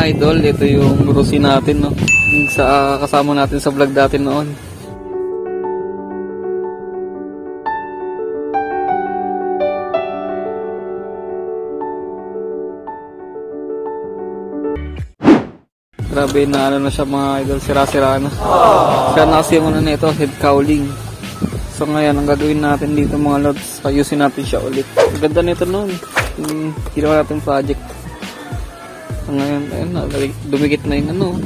idol, ito yung Rosie natin, no? Yung sa kasama natin sa vlog natin noon. Grabe na ano na siya mga idol, sira-sira na. Sira na kasi yung ano na ito, head cowling. So ngayon, ang gagawin natin dito mga lods, ayusin natin siya ulit. Ang ganda nito noon, yung ginawa natin project. So ngayon, ayun na, dumikit na yung ano,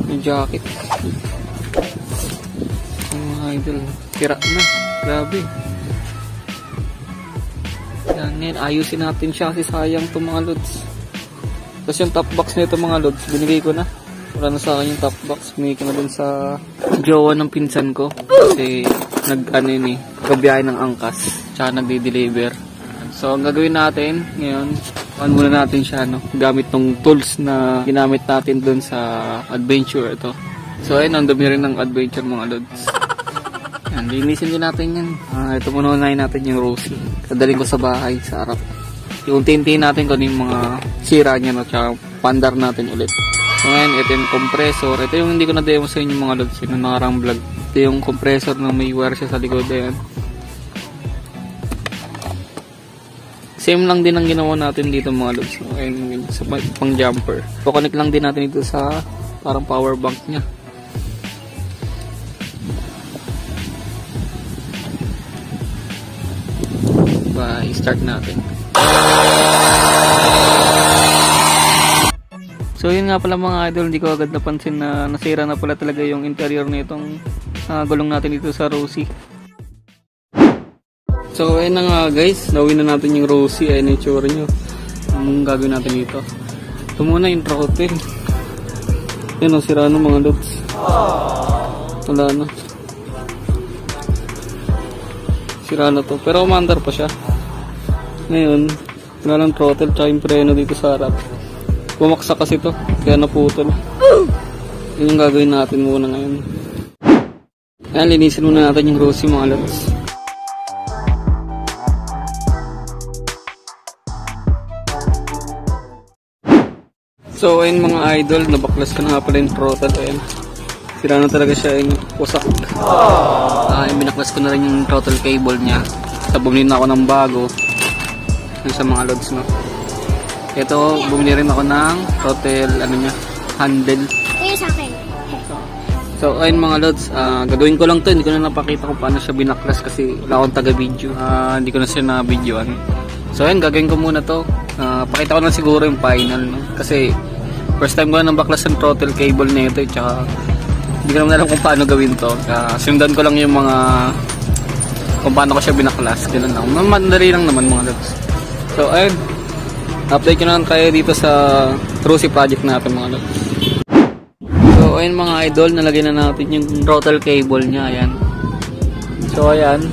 yung jacket. Ang mga idol, sira na, grabe. Yan, ngayon, ayusin natin siya kasi sayang itong mga lods. Tapos yung top box nito mga lods, binigay ko na. Wala na sa akin yung top box. Binigay ko na dun sa jowa ng pinsan ko. Kasi nag-ano yun eh, gabiyahe ng angkas. Tsaka nagde-deliver. So ang gagawin natin ngayon, muna natin siya no, gamit ng tools na ginamit natin dun sa adventure ito. So ayun, ang dumi rin ng adventure mga lods. Yan, linisin din natin yan. Ito muna unahin natin yung Rosie. Dadalhin ko sa bahay, sa harap. Unti-untiin natin kung yung mga sira niya no, tsaka pandar natin ulit. So ngayon, ito yung compressor. Ito yung hindi ko na-demo sa inyo mga lods yung nakarang vlog. Ito yung compressor na may wire siya sa likod. Ayan. Same lang din ang ginawa natin dito mga lods. So, ayun, sa pang jumper. Kukonek lang din natin ito sa parang power bank niya. I-start natin. So yun nga pala mga idol, hindi ko agad napansin na nasira na pala talaga yung interior nitong gulong natin dito sa Rosie. So ayun na nga guys, nawin na natin yung Rosie. Ayun yung tsura nyo. Ang gagawin natin dito, ito muna yung throttle. Yun o, sira na mga lods. Wala na, sira na to, pero umandar pa siya. Ngayon, wala lang throttle tsaka yung preno dito sa harap. Bumaksak kasi to, kaya naputol. Yun yung gagawin natin muna ngayon. Ayan, linisin muna natin yung Rosie mga lods. So ayun mga idol, nabaklas ko na nga pala yung throttle. Ayan, sira na talaga siya, yung wasak. Binaklas ko na rin yung throttle cable nya. Tapos bumili na ako ng bago yun sa mga lods no. Ito, bumili rin ako ng throttle ano nya, handle. Sa akin. So ayun mga lods, gagawin ko lang to. Hindi ko na napakita kung paano siya binaklas kasi wala akong taga video. Hindi ko na siya na videoan. So ayun, gagawin ko muna to. Pakita ko na siguro yung final no? Kasi first time ko na nabaklas ng throttle cable na ito. Tsaka hindi ko naman alam kung paano gawin to. Sundan ko lang yung mga kung paano ko siya binaklas. Ganun lang, madali lang naman mga lods. So ayun, update ko na lang tayo dito sa Rosie project natin mga lods. So ayun mga idol, nalagay na natin yung throttle cable nya. Ayan. So ayan,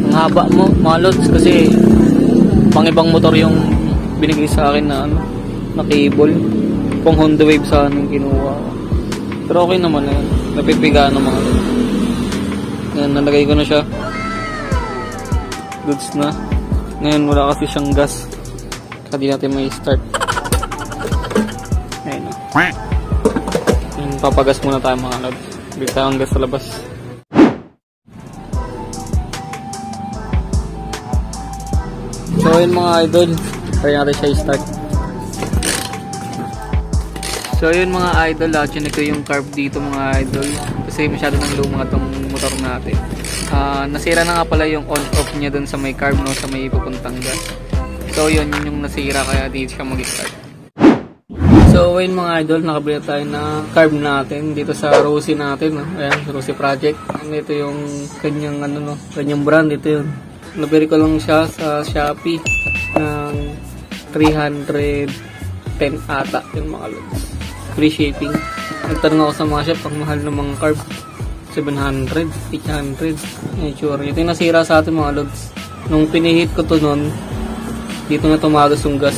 ang haba mo mga lods kasi pang ibang motor yung binigay sa akin na ano, na cable. Pang Honda Wave sana yung kinuha. Pero okay naman yan, napipiga na mga lods. Ayan, nalagay ko na siya. Goods na. Ngayon wala kasi siyang gas, hindi natin may start. Ayun o. Papagas muna tayo mga lods. Bili tayo ang gas sa labas. So ayun mga idol, try natin siya i-start. So ayun mga idol, chinek ko yung carb dito mga idol kasi masyado nang luma itong motor natin. Nasira na nga pala yung on-off niya dun sa may carb no, sa may pupuntang gas. So yun yung nasira kaya dito siya mag-start. So ayun mga idol, nakabili tayo na carb natin dito sa Rosie natin no? Ayan, Rosie project. Ito yung kanyang ano no, kanyang brand. Ito yun, nabili ko lang siya sa Shopee ng 310 ata yung mga lods, free shipping. Nagtanong ako sa mga shop pang mahal ng mga carb, 700, 800. Sure. Ito yung nasira sa atin mga lods. Nung pinihit ko to nun, dito na tumagas yung gas.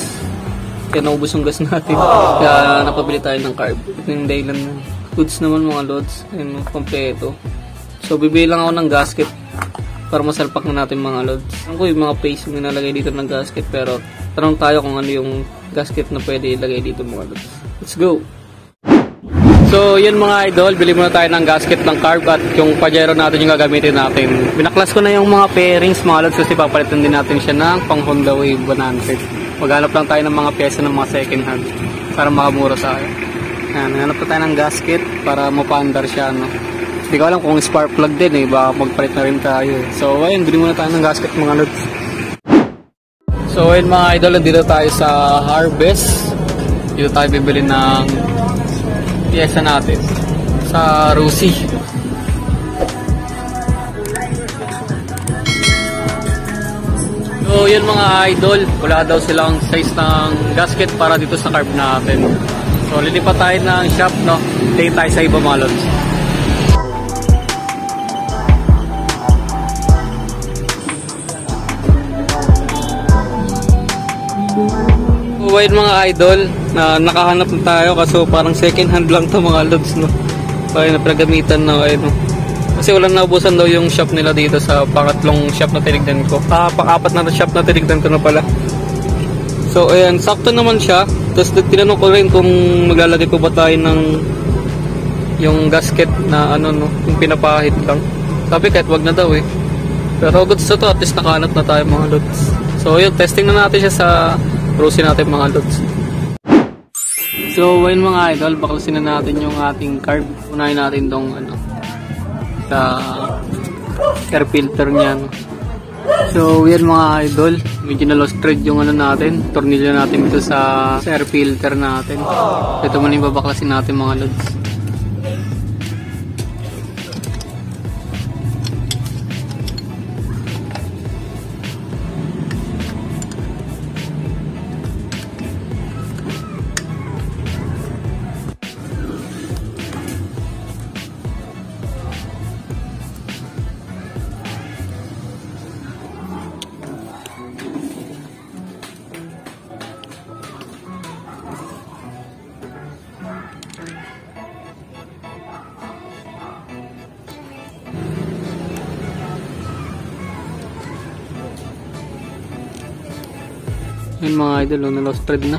Kaya naubos yung gas natin. Kaya napabili tayo ng carb. Ito yung dahilan na. Goods naman mga lods. Ayun, kompleto. So bibili lang ako ng gasket para masalpak na natin mga lods. Ako yung mga paste yung nilalagay dito ng gasket pero tanong tayo kung ano yung gasket na pwede ilagay dito mga lods. Let's go! So yun mga idol, bili muna tayo ng gasket ng carb at yung pajero natin yung gagamitin natin. Binaklas ko na yung mga pairings mga lods kasi papalitan din natin siya ng pang Honda Wave 100. Maghanap lang tayo ng mga pyesa ng mga second hand para makamura sa akin. Yan, hanap na tayo ng gasket para mapaandar siya, no? Hindi ko alam kung spark plug din eh, baka magpalit na rin tayo eh. So ayun, bili muna tayo ng gasket mga lods. So ayun mga idol, dito tayo sa Harvest. Dito tayo bibili ng pyesa natin sa Rusi. So yun mga idol, wala daw silang size ng gasket para dito sa carb natin. So lilipat tayo ng shop, no? Tayo tayo sa iba mga lods. So yun mga idol, na nakahanap na tayo kaso parang second hand lang to mga lods, no? Kaya na pinagamitan na kayo, no? Kasi walang naubusan daw yung shop nila dito sa pangatlong shop na tinignan ko. Pang-apat na shop na tinignan ko na pala. So ayan, sakto naman siya. Tapos tinanong ko rin kung maglalagay ko ba tayo ng yung gasket na ano, no, yung pinapahid lang. Sabi kahit wag na daw eh. Pero goods to, at least nakahanap na tayo mga lods. So yun, testing na natin siya sa Rusi natin mga lods. So ayun mga idol, baklasin na natin yung ating carb. Unahin natin tong ano, sa air filter niya, no? So yan mga idol, medyo na lost thread yung ano natin, tornilyo natin ito sa air filter natin. Ito muna yung babaklasin natin mga lods. Ayun mga idol, na lost thread na.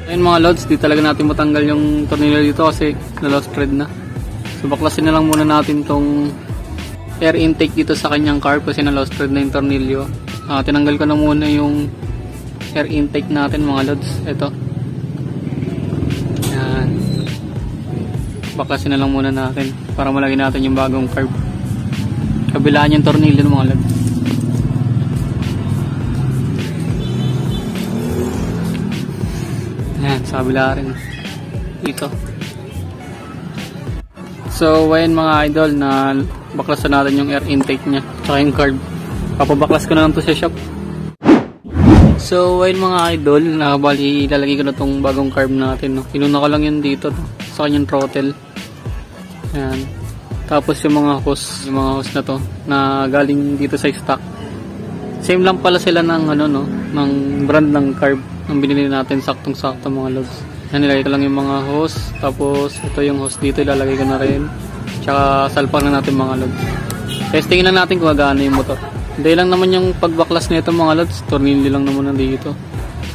Ayun mga lods, di talaga natin matanggal yung tornilyo dito kasi na lost thread na. So baklasin na lang muna natin tong air intake dito sa kanyang carb kasi na lost thread na yung tornilyo. Tinanggal ko na muna yung air intake natin mga lods. Ito. Yan. Baklasin na lang muna natin para malagay natin yung bagong carb. Kabilaan yung tornilyo mga lods. Ayan, sa kabila rin. Dito. So, ayun mga idol, na baklasan natin yung air intake nya tsaka yung carb. Papabaklas ko na lang to sa shop. So, ayun mga idol, nakabali ilalagay ko na tong bagong carb natin, no? Inuna ko lang yun dito, no? Sa kanyang throttle. Ayan. Tapos yung mga hose na to na galing dito sa stock. Same lang pala sila ng ano, no, ng brand ng carb ang binili natin, saktong-sakto mga lods. Yan, nilagay ko lang yung mga hose, tapos ito yung hose dito ilalagay ko na rin. Tsaka salpang na natin mga lods. Testingin na natin kung gagana yung motor. Hindi lang naman yung pagbaklas nito mga lods, tornilyo lang naman nandito.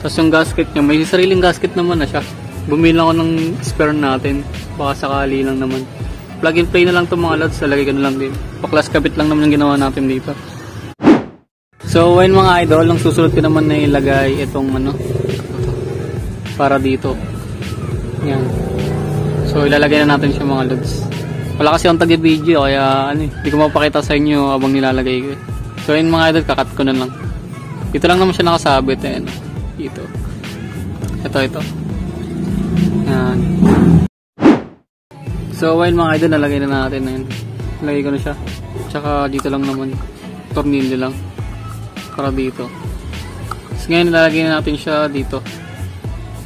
Tapos yung gasket niya, may sariling gasket naman na siya. Bumili lang ako ng spare natin, baka sakali lang naman. Plug and play na lang to mga lods, lalagay ko na lang din. Paklas kabit lang naman yung ginawa natin dito. So ayun mga idol, ang susunod ko naman na ilagay itong ano, para dito. Yan. So ilalagay na natin siya mga lods. Wala kasi akong tag-video kaya ano, hindi ko mapakita sa inyo habang nilalagay ko. So ayun mga idol, kakat ko na lang. Dito lang naman siya nakasabit eh, ano, dito. Ito. Yan. So ayun mga idol, nalagay na natin na yun. Nalagay ko na siya. Tsaka dito lang naman, tornilyo lang. Para dito. So ngayon nilalagay na natin siya dito.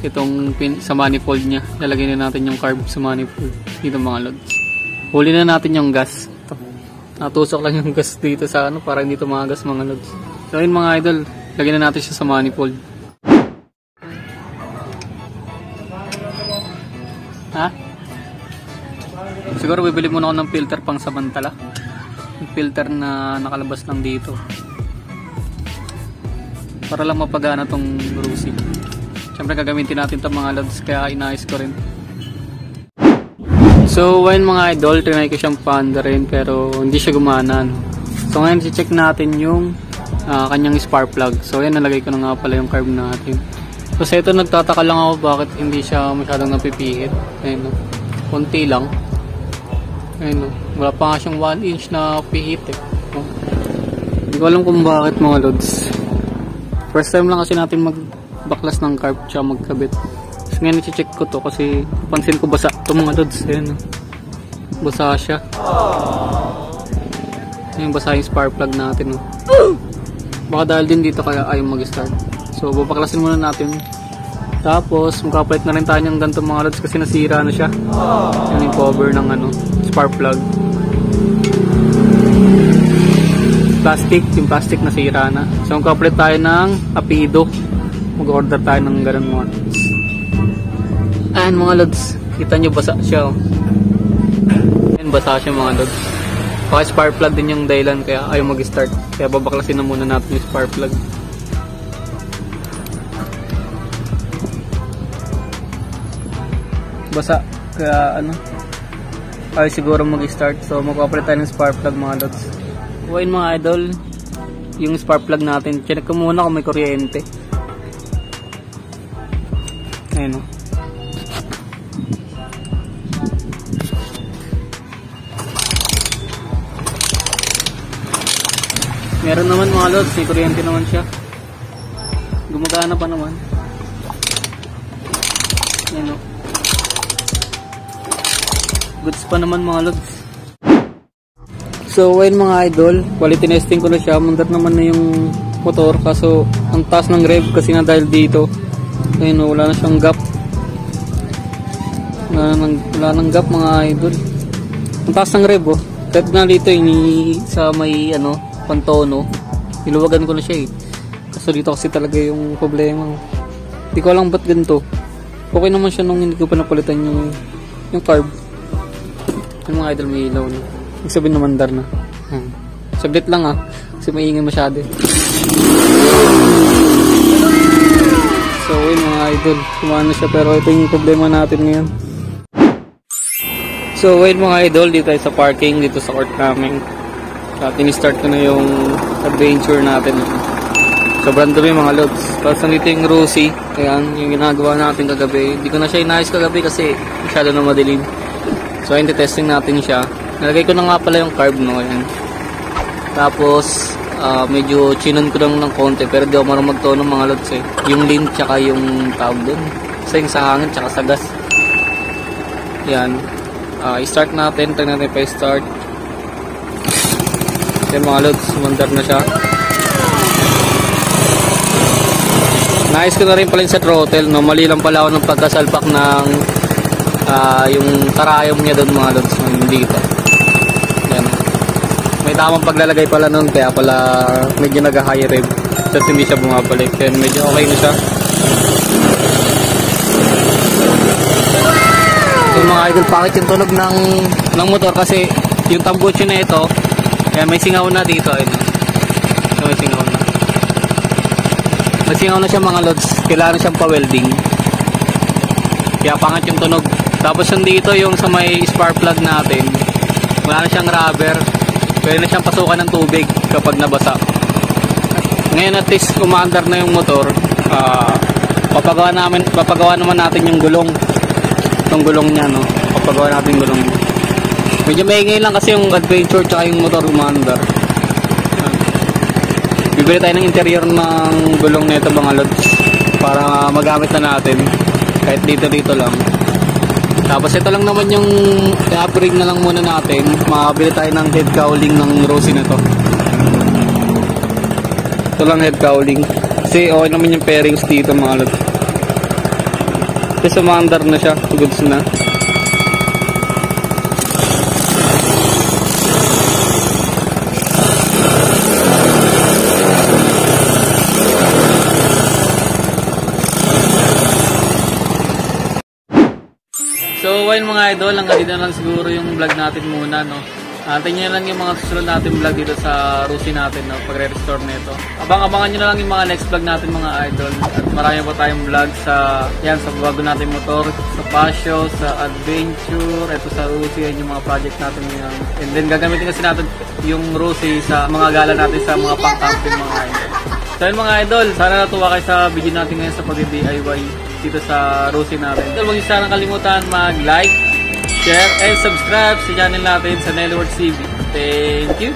Itong pin sa manifold niya. Nilalagay na natin yung carb sa manifold. Dito mga lods. Huli na natin yung gas. Ito. Natusok lang yung gas dito sa ano para hindi tumagas mga lods. So yun mga idol, lagyan na natin siya sa manifold. Ha? Siguro bibili muna ako ng filter pang samantala. Yung filter na nakalabas lang dito. para lang mapagana tong Rosie. Siyempre gagamitin natin itong mga lods, kaya inayos ko rin. So ngayon mga idol, trinay ko siyang paanda rin pero hindi siya gumana, no? So ngayon check natin yung kanyang spark plug. So yan, nalagay ko na nga pala yung carb natin. So sa ito nagtataka lang ako bakit hindi siya masyadong napipihit. Ayun, no? Konti lang. Ayun, no? Wala pa nga siyang 1 inch na pihit eh, no? Hindi ko alam kung bakit mga lods. First time lang kasi natin magbaklas ng carb tsaka magkabit. So ngayon i-check ko to kasi pansin ko basa ito mga lods. Ayun, no? Basa siya. Ayun, basa yung spark plug natin, no? Baka dahil din dito kaya ayaw mag-start. So babaklasin muna natin. Tapos magkapalit na rin tayo ng ganito mga lods kasi nasira na siya. Yan yung cover ng spark plug. Yung plastic nasira na. So magkapalit tayo ng apido. Mag-order tayo ng ganun mga lods. Ayan mga lods, kita nyo basa siya, oh. Ayan, basa siya mga lods. Baka spark plug din yung dahilan kaya ayaw mag-start. Kaya babaklasin na muna natin yung spark plug. Basa kaya ayaw siguro mag-start. So magpapalit tayo ng spark plug mga lods. Ngayon mga idol, yung spark plug natin, check ko muna kung may kuryente. Ayun, oh. Meron naman mga lods, may kuryente naman siya. Gumagana pa naman. Yan, o. Goods pa naman mga lods. So when mga idol, quality testing ko na siya. Mandat naman na yung motor, kaso ang taas ng rev kasi nga dahil dito. Ayun, o, wala na siyang gap. Wala nang gap mga idol. Ang taas ng rev, oh. Kahit na dito sa may pantono, niluwagan ko na siya eh. Kaso dito kasi talaga yung problema. Hindi ko alam ba't ganito. Okay naman siya nung hindi ko pa napalitan yung carb. Yung mga idol may ilaw na. Ibig sabihin na mandar na. Saglit lang kasi maingay masyado. So yun mga idol, kumana siya pero ito yung problema natin ngayon. So wait mga idol, dito tayo sa parking, dito sa court namin. At in-start ko na yung adventure natin. Sobrang dumi mga lods. Tapos nandito yung Rosie. Ayan, yung ginagawa natin kagabi. Hindi ko na siya inayos kagabi kasi masyado na madilim. So ayun, testing natin siya. Nalagay ko na nga pala yung carb, no? Ayan. Tapos medyo chinon ko lang ng konti pero di ako marunong magtono mga lods eh. Yung lint tsaka yung tawag dun. Kasi yung sa hangin tsaka sa gas. Ayan. I-start natin. Tag natin pa i-start. Yan mga lods, sumandar na siya. Naayos ko na rin pala sa throttle, no? Mali lang pala ako ng pagkasalpak ng yung karayom niya doon mga lods, dito. Yan. May tamang paglalagay pala nun, kaya pala medyo nag-high rev. Tapos hindi siya bumabalik. Yan, medyo okay na siya. So mga idol, pakit yung tunog ng motor kasi yung tambucho na ito, kaya may singaw na dito. Ayun. So may singaw na. May singaw na siya mga lods. Kailangan siyang pa-welding. Kaya pangat yung tunog. Tapos yung dito, yung sa may spark plug natin, wala na siyang rubber. Pwede na siyang pasukan ng tubig kapag nabasa. Ngayon at least umaandar na yung motor. Papagawa naman natin yung gulong. Itong gulong niya, no? Papagawa natin yung gulong niya. Medyo maingay lang kasi yung adventure tsaka yung motor umaandar. Bibili tayo ng interior ng gulong nito mga lods para magamit na natin kahit dito lang. Tapos ito lang naman yung i-upgrade na lang muna natin. Makabili tayo ng head cowling ng Rosie na to. Ito lang head cowling kasi okay naman yung pairings dito mga lods. Kasi umaandar na siya, goods na. So while mga idol, hanggang dito na lang siguro yung vlog natin muna, no? Antayin nyo lang yung mga susunod natin vlog dito sa Rusi natin, no, pagre-restore nito. Abang-abangan nyo na lang yung mga next vlog natin mga idol. At marami pa tayong vlog sa bago natin motor, sa Pasio, sa Adventure, ito sa Rusi, yan yung mga project natin ngayon. And then gagamitin kasi natin yung Rusi sa mga gala natin sa mga pang-camping mga idol. So yun mga idol, sana natuwa kayo sa video natin ngayon sa pag-DIY dito sa Rusi natin. So huwag niyo sana kalimutan mag-like, share, and subscribe sa channel natin sa Nellyworld TV. Thank you!